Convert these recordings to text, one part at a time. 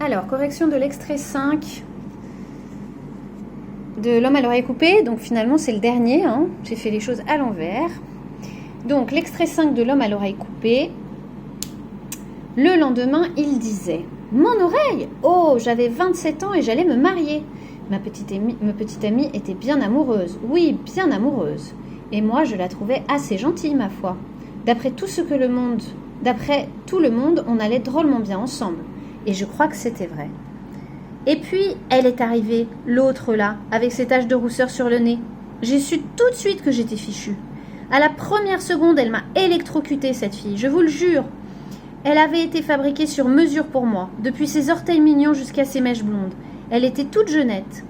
Alors, correction de l'extrait 5 de L'homme à l'oreille coupée. Donc finalement, c'est le dernier. Hein. J'ai fait les choses à l'envers. Donc, l'extrait 5 de L'homme à l'oreille coupée. Le lendemain, il disait « Mon oreille! Oh, j'avais 27 ans et j'allais me marier. Ma petite amie était bien amoureuse. Oui, bien amoureuse. Et moi, je la trouvais assez gentille, ma foi. D'après tout le monde, on allait drôlement bien ensemble. Et je crois que c'était vrai. Et puis, elle est arrivée, l'autre là, avec ses taches de rousseur sur le nez. J'ai su tout de suite que j'étais fichue. À la première seconde, elle m'a électrocutée, cette fille, je vous le jure. Elle avait été fabriquée sur mesure pour moi, depuis ses orteils mignons jusqu'à ses mèches blondes. Elle était toute jeunette.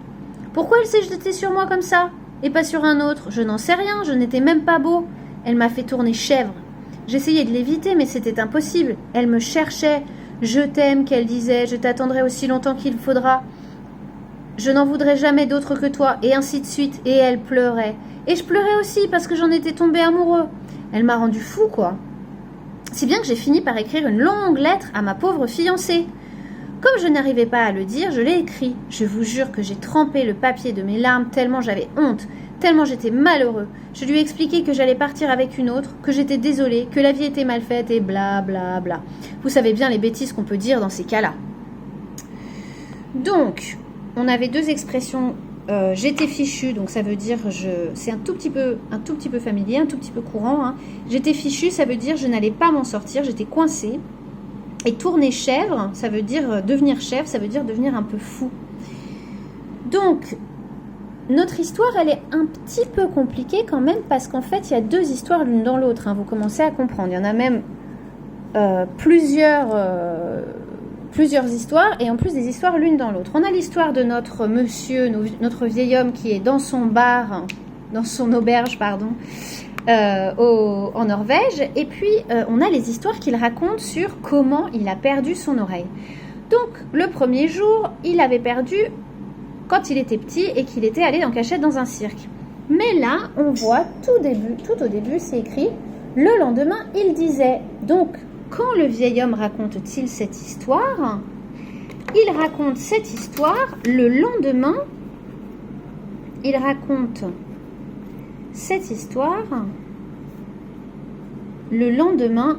Pourquoi elle s'est jetée sur moi comme ça? Et pas sur un autre? Je n'en sais rien, je n'étais même pas beau. Elle m'a fait tourner chèvre. J'essayais de l'éviter, mais c'était impossible. Elle me cherchait. Je t'aime, qu'elle disait, je t'attendrai aussi longtemps qu'il faudra. Je n'en voudrais jamais d'autre que toi, et ainsi de suite. Et elle pleurait. Et je pleurais aussi parce que j'en étais tombée amoureux. Elle m'a rendu fou, quoi. Si bien que j'ai fini par écrire une longue lettre à ma pauvre fiancée. Comme je n'arrivais pas à le dire, je l'ai écrit. Je vous jure que j'ai trempé le papier de mes larmes tellement j'avais honte, tellement j'étais malheureux. Je lui ai expliqué que j'allais partir avec une autre, que j'étais désolée, que la vie était mal faite et bla bla bla. Vous savez bien les bêtises qu'on peut dire dans ces cas-là. Donc, on avait deux expressions. J'étais fichue, donc ça veut dire, c'est un tout petit peu familier, un tout petit peu courant. Hein. J'étais fichue, ça veut dire je n'allais pas m'en sortir, j'étais coincée. Et tourner chèvre, ça veut dire devenir chèvre, ça veut dire devenir un peu fou. Donc, notre histoire, elle est un petit peu compliquée quand même, parce qu'en fait, il y a deux histoires l'une dans l'autre. Hein, vous commencez à comprendre. Il y en a même plusieurs histoires, et en plus des histoires l'une dans l'autre. On a l'histoire de notre monsieur, notre vieil homme qui est dans son bar, dans son auberge, pardon, en Norvège, et puis on a les histoires qu'il raconte sur comment il a perdu son oreille. Donc le premier jour, il avait perdu quand il était petit et qu'il était allé en cachette dans un cirque. Mais là, on voit tout au début, c'est écrit « Le lendemain, il disait ». Donc, quand le vieil homme raconte-t-il cette histoire? Il raconte cette histoire le lendemain. Il raconte cette histoire le lendemain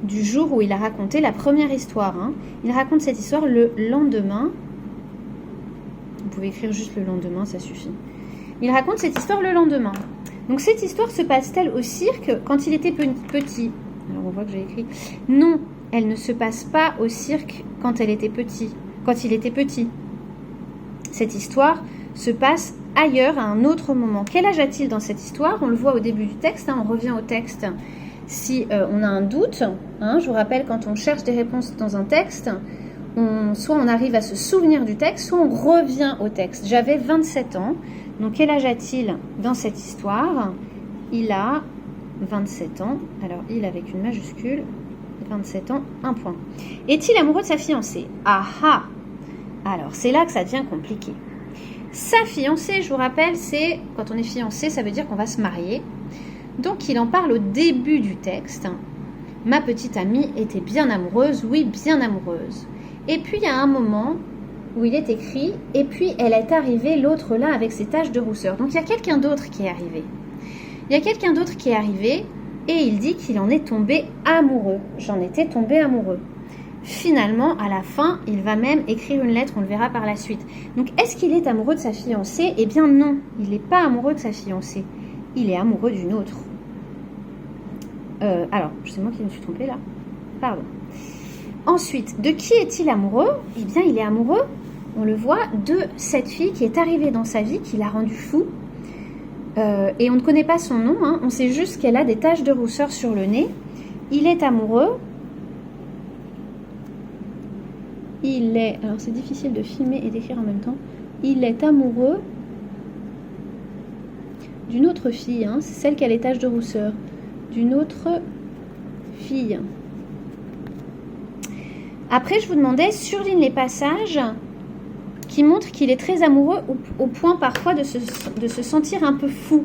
du jour où il a raconté la première histoire. Hein. Il raconte cette histoire le lendemain. Vous pouvez écrire juste le lendemain, ça suffit. Il raconte cette histoire le lendemain. Donc cette histoire se passe-t-elle au cirque quand il était petit? Alors on voit que j'ai écrit. Non, elle ne se passe pas au cirque quand il était petit. Cette histoire se passe ailleurs, à un autre moment. Quel âge a-t-il dans cette histoire? On le voit au début du texte, hein, on revient au texte si on a un doute. Hein, je vous rappelle, quand on cherche des réponses dans un texte, soit on arrive à se souvenir du texte, soit on revient au texte. J'avais 27 ans, donc quel âge a-t-il dans cette histoire? Il a 27 ans, alors il avec une majuscule, 27 ans, un point. Est-il amoureux de sa fiancée? Ah ah! Alors c'est là que ça devient compliqué. Sa fiancée, je vous rappelle, c'est quand on est fiancé, ça veut dire qu'on va se marier. Donc il en parle au début du texte. Ma petite amie était bien amoureuse, oui, bien amoureuse. Et puis il y a un moment où il est écrit, et puis elle est arrivée, l'autre là, avec ses taches de rousseur. Donc il y a quelqu'un d'autre qui est arrivé. Et il dit qu'il en est tombé amoureux. J'en étais tombé amoureux. Finalement, à la fin, il va même écrire une lettre, on le verra par la suite. Donc, est-ce qu'il est amoureux de sa fiancée? Eh bien non, il n'est pas amoureux de sa fiancée. Il est amoureux d'une autre. Alors, c'est moi qui me suis trompée là. Pardon. Ensuite, de qui est-il amoureux? Eh bien, il est amoureux, on le voit, de cette fille qui est arrivée dans sa vie, qui l'a rendu fou. Et on ne connaît pas son nom, hein. On sait juste qu'elle a des taches de rousseur sur le nez. Il est amoureux. Alors c'est difficile de filmer et d'écrire en même temps. Il est amoureux d'une autre fille, hein. C'est celle qui a les taches de rousseur. D'une autre fille. Après, je vous demandais, surligne les passages qui montrent qu'il est très amoureux au point parfois de se sentir un peu fou.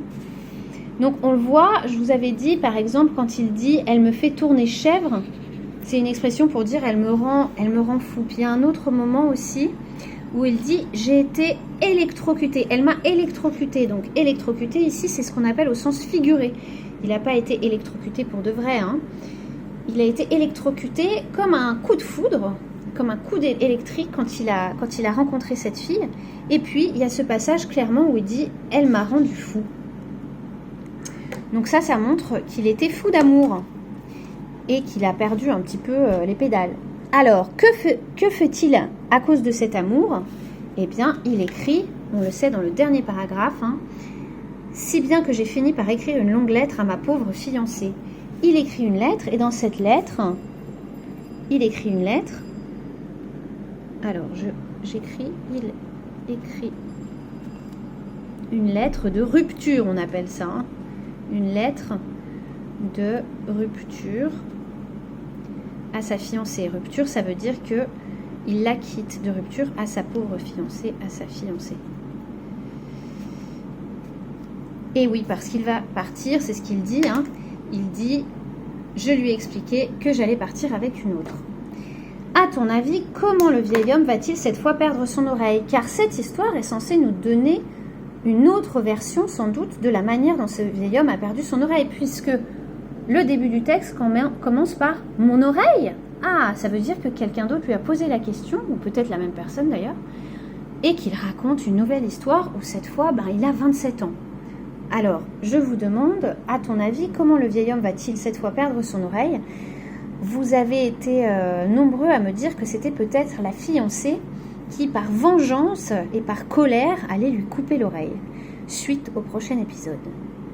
Donc on le voit, je vous avais dit par exemple quand il dit « elle me fait tourner chèvre », C'est une expression pour dire elle me rend fou. Puis il y a un autre moment aussi où il dit j'ai été électrocuté. Elle m'a électrocuté. Donc électrocuté ici, c'est ce qu'on appelle au sens figuré. Il n'a pas été électrocuté pour de vrai. Hein. Il a été électrocuté comme un coup de foudre, comme un coup électrique quand il a rencontré cette fille. Et puis il y a ce passage clairement où il dit elle m'a rendu fou. Donc ça montre qu'il était fou d'amour et qu'il a perdu un petit peu les pédales. Alors, que fait-il à cause de cet amour? Eh bien, il écrit, on le sait dans le dernier paragraphe, hein, si bien que j'ai fini par écrire une longue lettre à ma pauvre fiancée. Il écrit une lettre, et dans cette lettre, il écrit une lettre. Alors, il écrit une lettre de rupture, on appelle ça. Hein, une lettre de rupture à sa fiancée. Rupture, ça veut dire que il la quitte. De rupture à sa pauvre fiancée, à sa fiancée. Et oui, parce qu'il va partir, c'est ce qu'il dit. Hein. Il dit, je lui ai expliqué que j'allais partir avec une autre. À ton avis, comment le vieil homme va-t-il cette fois perdre son oreille? Car cette histoire est censée nous donner une autre version, sans doute, de la manière dont ce vieil homme a perdu son oreille, puisque le début du texte commence par « mon oreille ». Ah, ça veut dire que quelqu'un d'autre lui a posé la question, ou peut-être la même personne d'ailleurs, et qu'il raconte une nouvelle histoire où cette fois, il a 27 ans. Alors, je vous demande, à ton avis, comment le vieil homme va-t-il cette fois perdre son oreille? Vous avez été nombreux à me dire que c'était peut-être la fiancée qui, par vengeance et par colère, allait lui couper l'oreille. Suite au prochain épisode.